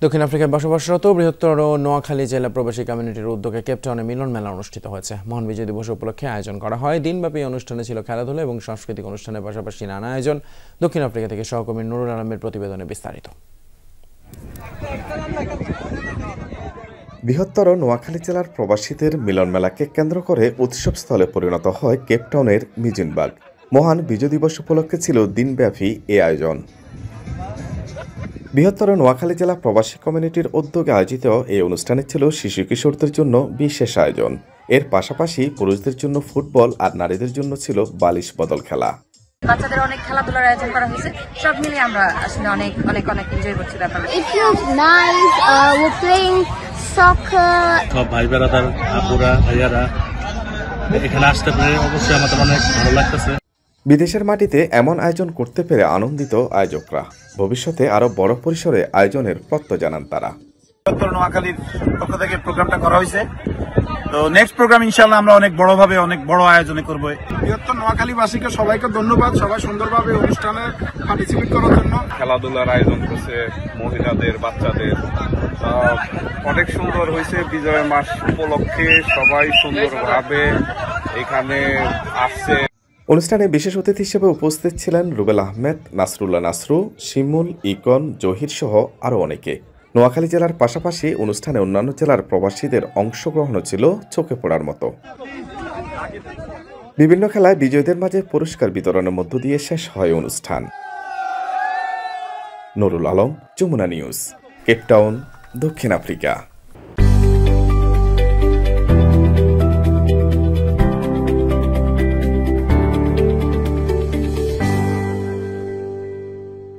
দক্ষিণ আফ্রিকায় বসবাসরত বৃহত্তর নোয়াখালী জেলা প্রবাসী কমিউনিটির উদ্যোগে কেপটাউনে মিলন মেলা অনুষ্ঠিত হয়েছে। মহান বিজয় দিবস উপলক্ষে আয়োজন করা হয়। দিনব্যাপী অনুষ্ঠানে ছিল খেলাধুলা এবং সাংস্কৃতিক অনুষ্ঠানের পাশাপাশি নানা আয়োজন। দক্ষিণ আফ্রিকা থেকে সহকর্মী নুরুল আলমের প্রতিবেদনে বিস্তারিত। বৃহত্তর নোয়াখালী জেলার প্রবাসীদের মিলন মেলাকে কেন্দ্র করে উৎসবস্থলে পরিণত হয় কেপটাউনের মিজিনবাগ। মহান বিজয় দিবস উপলক্ষে ছিল দিনব্যাপী এই আয়োজন। বৃহত্তর নোয়াখালী জেলা প্রবাসী কমিউনিটির উদ্যোগে আয়োজিত এই অনুষ্ঠানে ছিল শিশু কিশোরদের জন্য বিশেষ আয়োজন। এর পাশাপাশি পুরুষদের জন্য ফুটবল আর নারীদের জন্য ছিল বালিশ বদল খেলা। বাচ্চাদের অনেক খেলাধুলার আয়োজন করা হয়েছে। সব মিলিয়ে আমরা আসলে অনেক এনজয় করছি ব্যাপারটা। It feels nice. We're playing soccer. সব ভাই বেড়াদার আপুরা ভাইয়ারা এখানে আসতে পেরে অবশ্যই আমাদের অনেক ভালো লাগতেছে। বিদেশের মাটিতে এমন আয়োজন করতে পেরে আনন্দিত আয়োজকরা। ভবিষ্যতে আরো বড় পরিসরে আয়োজনের প্রত্যয় জানান তারা। নোয়াখালীর পক্ষ থেকে প্রোগ্রামটা করা হয়েছে, তো নেক্সট প্রোগ্রাম ইনশাআল্লাহ আমরা অনেক বড়ভাবে অনেক বড় আয়োজনে করবো। বৃহত্তর নোয়াখালীবাসীকে সবাইকে ধন্যবাদ, সবাই সুন্দরভাবে অনুষ্ঠানে পার্টিসিপেট করার জন্য। খেলাধুলার আয়োজন করছে মহিলাদের, বাচ্চাদের, অনেক সুন্দর হয়েছে। বিজয় মাস উপলক্ষে সবাই সুন্দরভাবে এখানে আসছে। অনুষ্ঠানে বিশেষ অতিথি হিসেবে উপস্থিত ছিলেন রুবেল আহমেদ, নাসরুল্লাহ নাসরু, শিমুল, ইকন, জহির সহ আরও অনেকে। নোয়াখালী জেলার পাশাপাশি অনুষ্ঠানে অন্যান্য জেলার প্রবাসীদের অংশগ্রহণও ছিল চোখে পড়ার মতো। বিভিন্ন খেলায় বিজয়ীদের মাঝে পুরস্কার বিতরণের মধ্য দিয়ে শেষ হয় অনুষ্ঠান। নুরুল আলম, যমুনা নিউজ, কেপটাউন, দক্ষিণ আফ্রিকা।